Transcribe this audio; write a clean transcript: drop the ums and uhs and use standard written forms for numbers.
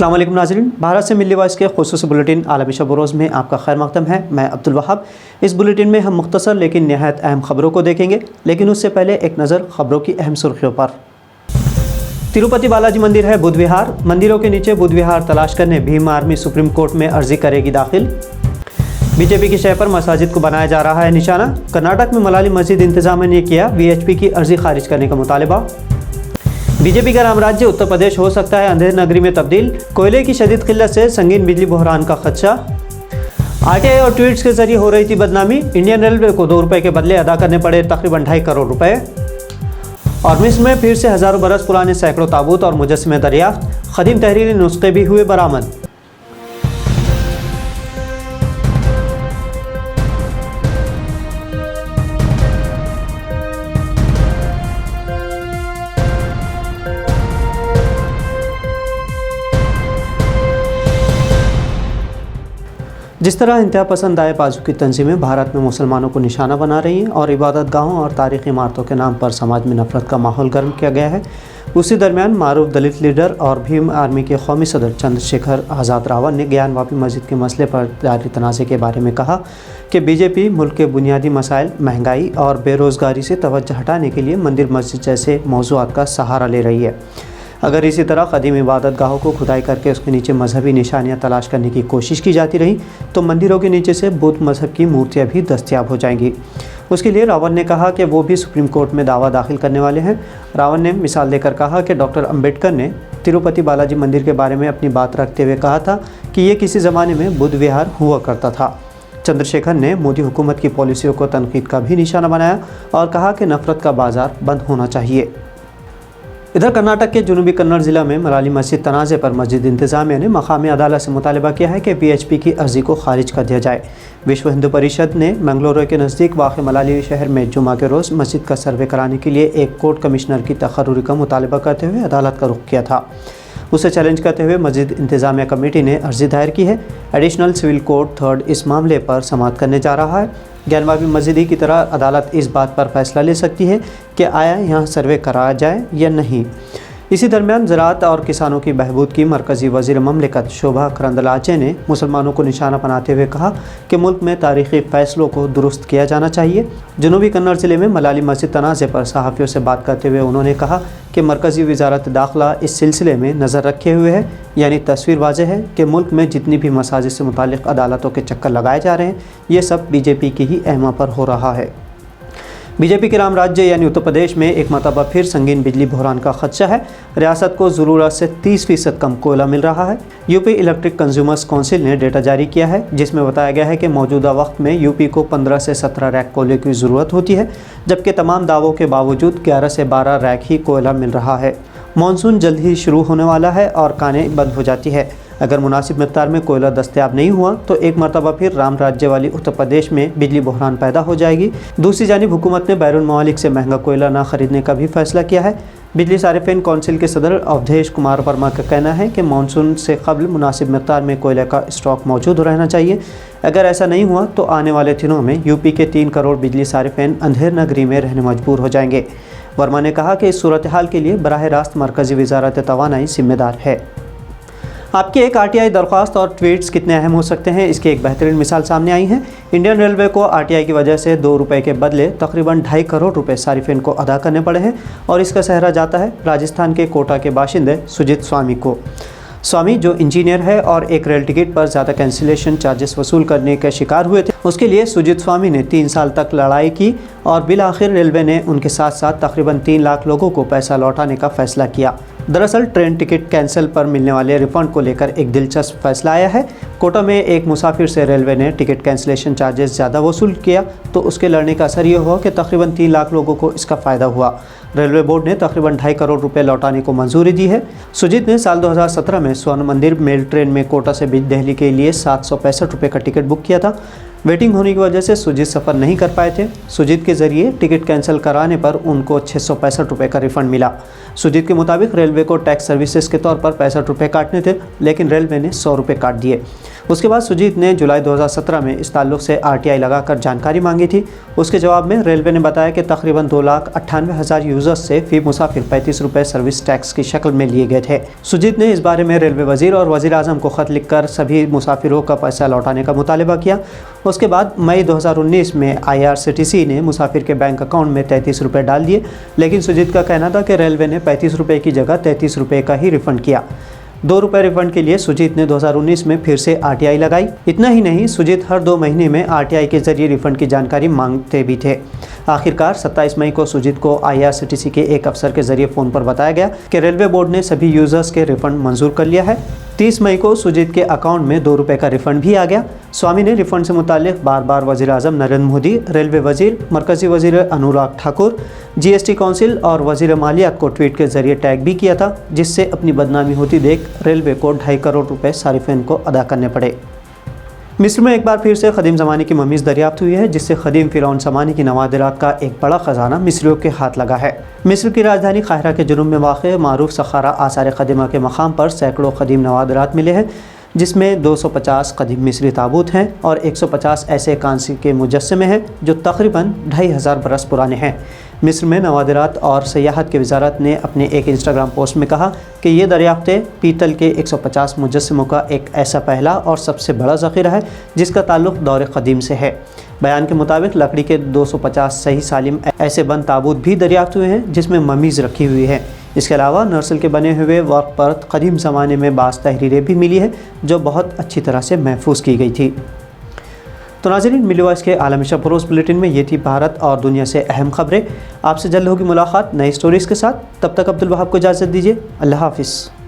अस्सलाम वालेकुम नाज़रीन, भारत से मिल्ली वॉइस के खुसूसी बुलेटिन आलमी शब रोज़ में आपका खैर मक़दम है। मैं अब्दुल वहाब। इस बुलेटिन में हम मुख्तसर लेकिन नहायत अहम खबरों को देखेंगे, लेकिन उससे पहले एक नज़र खबरों की अहम सुर्खियों पर। तिरुपति बालाजी मंदिर है बुद्ध विहार, मंदिरों के नीचे बुद्ध विहार तलाश करने भीम आर्मी सुप्रीम कोर्ट में अर्जी करेगी दाखिल। बीजेपी की शय पर मसाजिद को बनाया जा रहा है निशाना, कर्नाटक में मलाली मस्जिद इंतजामिया ने किया VHP की अर्जी खारिज करने का मुतालबा। बीजेपी का राम राज्य उत्तर प्रदेश हो सकता है अंधेर नगरी में तब्दील, कोयले की शदीद किल्लत से संगीन बिजली बहरान का खदशा। RTI और ट्वीट्स के जरिए हो रही थी बदनामी, इंडियन रेलवे को 2 रुपये के बदले अदा करने पड़े तकरीबन 2.5 करोड़ रुपए। और मिस्र में फिर से हज़ारों बरस पुराने सैकड़ों ताबूत और मुजस्समे दरियाफ्त, क़दीम तहरीरी नुस्खे भी हुए बरामद। जिस तरह इंतहा पसंद दाएं बाजू की तंजीमें भारत में मुसलमानों को निशाना बना रही हैं और इबादत गाहों और तारीख़ी इमारतों के नाम पर समाज में नफरत का माहौल गर्म किया गया है, उसी दरमियान मारूफ दलित लीडर और भीम आर्मी के कौमी सदर चंद्रशेखर आज़ाद रावल ने ज्ञानवापी मस्जिद के मसले पर जारी तनाज़े के बारे में कहा कि बीजेपी मुल्क के बुनियादी मसाइल, महंगाई और बेरोज़गारी से तवज्जो हटाने के लिए मंदिर मस्जिद जैसे मौज़ूआत का सहारा ले रही है। अगर इसी तरह कदीम इबादत गाहों को खुदाई करके उसके नीचे मजहबी निशानियां तलाश करने की कोशिश की जाती रही तो मंदिरों के नीचे से बुद्ध मजहब की मूर्तियां भी दस्तयाब हो जाएंगी। उसके लिए रावल ने कहा कि वो भी सुप्रीम कोर्ट में दावा दाखिल करने वाले हैं। रावल ने मिसाल देकर कहा कि डॉक्टर अम्बेडकर ने तिरुपति बालाजी मंदिर के बारे में अपनी बात रखते हुए कहा था कि ये किसी ज़माने में बुद्ध विहार हुआ करता था। चंद्रशेखर ने मोदी हुकूमत की पॉलिसियों को तनकीद का भी निशाना बनाया और कहा कि नफरत का बाजार बंद होना चाहिए। इधर कर्नाटक के जनूबी कन्नड़ ज़िला में मलाली मस्जिद तनाज़े पर मस्जिद इंतज़ामिया ने मकामी अदालत से मुतालबा किया है कि VHP की अर्जी को खारिज कर दिया जाए। विश्व हिंदू परिषद ने मंगलुरु के नज़दीक वाक़ मलाली शहर में जुमा के रोज़ मस्जिद का सर्वे कराने के लिए एक कोर्ट कमिश्नर की तकर्रुरी का मुतालबा करते हुए अदालत का रुख किया था। उसे चैलेंज करते हुए मस्जिद इंतज़ामिया कमेटी ने अर्जी दायर की है। एडिशनल सिविल कोर्ट 3rd इस मामले पर समाअत करने जा रहा है। ज्ञानवापी मस्जिद की तरह अदालत इस बात पर फैसला ले सकती है कि आया यहाँ सर्वे कराया जाए या नहीं। इसी दरमियान ज़राअत और किसानों की बहबूद की मरकज़ी वज़ीर ममलिकत शोभा करंदलाजे ने मुसलमानों को निशाना बनाते हुए कहा कि मुल्क में तारीख़ी फ़ैसलों को दुरुस्त किया जाना चाहिए। जनूबी कन्नड़ ज़िले में मलाली मस्जिद तनाज़े पर सहाफ़ियों से बात करते हुए उन्होंने कहा कि मरकज़ी वज़ारत दाखिला इस सिलसिले में नज़र रखे हुए है, यानी तस्वीर वाज़ेह है कि मुल्क में जितनी भी मसाजिद से मुताल्लिक़ अदालतों के चक्कर लगाए जा रहे हैं, ये सब BJP की ही अहमा पर हो रहा है। बीजेपी के राम राज्य यानी उत्तर प्रदेश में एक मरतबा फिर संगीन बिजली बहरान का खदशा है। रियासत को ज़रूरत से 30% कम कोयला मिल रहा है। यूपी इलेक्ट्रिक कंज्यूमर्स काउंसिल ने डेटा जारी किया है, जिसमें बताया गया है कि मौजूदा वक्त में यूपी को 15 से 17 रैक कोयले की ज़रूरत होती है, जबकि तमाम दावों के बावजूद 11 से 12 रैक ही कोयला मिल रहा है। मानसून जल्द ही शुरू होने वाला है और कानें बंद हो जाती है। अगर मुनासिब मिक़दार में कोयला दस्तयाब नहीं हुआ तो एक मरतबा फिर राम राज्य वाली उत्तर प्रदेश में बिजली बहरान पैदा हो जाएगी। दूसरी जानिब हुकूमत ने बैरून ममालिक से महंगा कोयला न खरीदने का भी फैसला किया है। बिजली सारिफिन काउंसिल के सदर अवधेश कुमार वर्मा का कहना है कि मानसून से कबल मुनासिब मिक़दार में कोयले का स्टॉक मौजूद रहना चाहिए। अगर ऐसा नहीं हुआ तो आने वाले दिनों में यूपी के 3 करोड़ बिजली सारिफिन अंधेर नगरी में रहने मजबूर हो जाएंगे। वर्मा ने कहा कि इस सूरत हाल के लिए बराह रास्त मरकज़ी वज़ारत तवानाई जिम्मेदार है। आपकी एक RTI दरख्वास्त और ट्वीट्स कितने अहम हो सकते हैं, इसकी एक बेहतरीन मिसाल सामने आई है। इंडियन रेलवे को RTI की वजह से 2 रुपये के बदले तकरीबन 2.5 करोड़ रुपए सारिफिन को अदा करने पड़े हैं और इसका सहरा जाता है राजस्थान के कोटा के बाशिंदे सुजीत स्वामी को। स्वामी जो इंजीनियर है और एक रेल टिकट पर ज़्यादा कैंसिलेशन चार्जेस वसूल करने के शिकार हुए थे, उसके लिए सुजीत स्वामी ने 3 साल तक लड़ाई की और बिल आखिर रेलवे ने उनके साथ साथ तकरीबन 3 लाख लोगों को पैसा लौटाने का फैसला किया। दरअसल ट्रेन टिकट कैंसिल पर मिलने वाले रिफंड को लेकर एक दिलचस्प फैसला आया है। कोटा में एक मुसाफिर से रेलवे ने टिकट कैंसिलेशन चार्जेस ज़्यादा वसूल किया तो उसके लड़ने का असर ये हुआ कि तकरीबन 3 लाख लोगों को इसका फ़ायदा हुआ। रेलवे बोर्ड ने तकरीबन 2.5 करोड़ रुपए लौटाने को मंजूरी दी है। सुजीत ने साल 2017 में स्वर्ण मंदिर मेल ट्रेन में कोटा से दिल्ली के लिए 765 रुपये का टिकट बुक किया था। वेटिंग होने की वजह से सुजीत सफ़र नहीं कर पाए थे। सुजीत के ज़रिए टिकट कैंसिल कराने पर उनको 665 रुपये का रिफ़ंड मिला। सुजीत के मुताबिक रेलवे को टैक्स सर्विसेज के तौर पर 65 रुपये काटने थे, लेकिन रेलवे ने 100 रुपये काट दिए। उसके बाद सुजीत ने जुलाई 2017 में इस ताल्लुक़ से RTI लगाकर जानकारी मांगी थी। उसके जवाब में रेलवे ने बताया कि तकरीबन 2,98,000 यूज़र्स से फ़ी मुसाफिर 35 रुपये सर्विस टैक्स की शक्ल में लिए गए थे। सुजीत ने इस बारे में रेलवे वज़ीर और वज़ीर आज़म को ख़त लिखकर सभी मुसाफिरों का पैसा लौटाने का मुतालबा किया। उसके बाद मई 2019 में IRCTC ने मुसाफिर के बैंक अकाउंट में 33 रुपये डाल दिए, लेकिन सुजीत का कहना था कि रेलवे ने 35 रुपये की जगह 33 रुपये का ही रिफ़ंड किया। 2 रुपये रिफ़ंड के लिए सुजीत ने 2019 में फिर से RTI लगाई। इतना ही नहीं, सुजीत हर 2 महीने में RTI के ज़रिए रिफ़ंड की जानकारी मांगते भी थे। आखिरकार 27 मई को सुजीत को IRCTC के एक अफसर के ज़रिए फ़ोन पर बताया गया कि रेलवे बोर्ड ने सभी यूज़र्स के रिफ़ंड मंजूर कर लिया है। 30 मई को सुजीत के अकाउंट में 2 रुपये का रिफ़ंड भी आ गया। स्वामी ने रिफ़ंड से मुताल्लिक़ बार बार वज़ीर आज़म नरेंद्र मोदी, रेलवे वज़ीर, मरकज़ी वज़ीर अनुराग ठाकुर, GST काउंसिल और वज़ीर मालियात को ट्वीट के ज़रिए टैग भी किया था, जिससे अपनी बदनामी होती देख रेलवे को 2.5 करोड़ रुपये सारिफिन को अदा करने पड़े। मिस्र में एक बार फिर से क़दीम ज़माने की ममीज़ दरियाफ्त हुई है, जिससे क़दीम फ़िरौन ज़माने की नवादिरात का एक बड़ा ख़जाना मिस्रियों के हाथ लगा है। मिस्र की राजधानी काहिरा के जुनूब में वाक़ मारूफ सखारा आसार क़दीमा के मकाम पर सैकड़ों क़दीम नवादिरात मिले हैं, जिसमें 250 क़दीम मिस्री ताबूत हैं और 150 ऐसे कांसी के मुजस्समे हैं जो तकरीबन 2500 बरस पुराने हैं। मिस्र में नवादिरात और सयाहत की वजारत ने अपने एक इंस्टाग्राम पोस्ट में कहा कि ये दरियाफ्तें पीतल के 150 मुजस्समों का एक ऐसा पहला और सबसे बड़ा ज़ख़ीरा है जिसका ताल्लुक़ दौर क़दीम से है। बयान के मुताबिक लकड़ी के 250 सही सालिम ऐसे बंद ताबूत भी दरियाफ्त हुए हैं जिसमें ममीज़ रखी हुई है। इसके अलावा नर्सल के बने हुए वर्क पर क़दीम ज़माने में बाज़ तहरीरें भी मिली है जो बहुत अच्छी तरह से महफूज की गई थी। तो नाज़रीन, मिली वॉइस के आलमी शब रोज़ बुलेटिन में ये थी भारत और दुनिया से अहम खबरें। आपसे जल्द होगी मुलाकात नई स्टोरीज़ के साथ। तब तक अब्दुल वहाब को इजाज़त दीजिए। अल्लाह हाफ़िज़।